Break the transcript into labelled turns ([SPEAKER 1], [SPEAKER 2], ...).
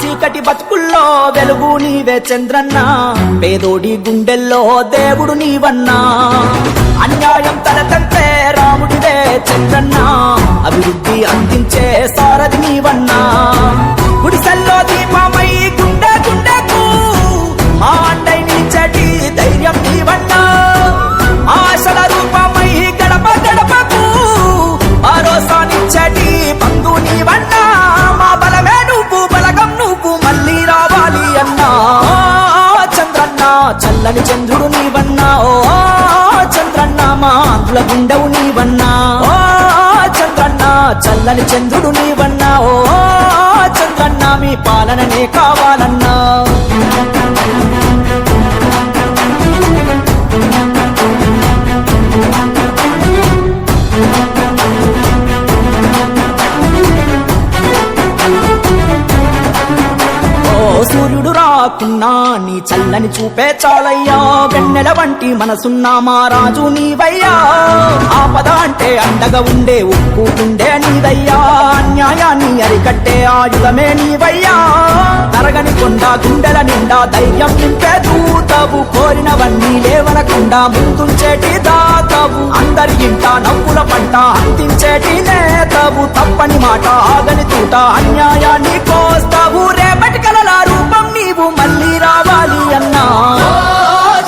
[SPEAKER 1] చీకటి బతుకుల్లో వెలుగు నీవే చంద్రన్న, పేదోడి గుండెల్లో దేవుడు నీవన్నా. అన్యాయం తలతంటే రాముడివే చంద్రన్న, అభివృద్ధి అందించే సారథి నీవన్నా. గుడిసెల్లో దీపమై గుండె గుండెకు మా అండై నిలిచేటి ధైర్యం నీవన్నా. ఆశల రూపమై గడప గడపకు భరోసానిచ్చేటి బంధు నీవన్నా. మా బలమే నువ్వు, బలగం నువ్వు, మళ్ళీ రావాలి అన్నా. చంద్రన్న చల్లని చంద్రుడు నీవన్నా. ఓ చంద్రన్న మా ఆంధ్రుల గుండెవు నీవన్నా. ఓ చంద్రన్న చల్లని చంద్రుడు నీవన్నా. ఓ చంద్రన్న మీ పాలననే కావాలన్నా. సూర్యుడు రాకున్నా నీ చల్లని చూపే చాలయ్యా. వెన్నెల వంటి మనసున్న మా రాజు నీవయ్యా. ఆపద అంటే అండగా ఉండే ఉప్పు గుండె నీదయ్యా. అన్యాయాన్ని అరికట్టే ఆయుధమే నీవయ్యా. తరగని కొండ గుండెల నిండా ధైర్యం నింపే దూతవు. కోరినవన్నీ లేవనకుండా ముందుంచేటి దాతవు. అందరి ఇంట నవ్వుల పంట అందించేటి నేతవు. తప్పని మాట ఆగని తూట అన్యాయాన్ని కోస్తావు. రేపటి కలల రూపం నీవు మళ్ళీ రావాలి అన్నా.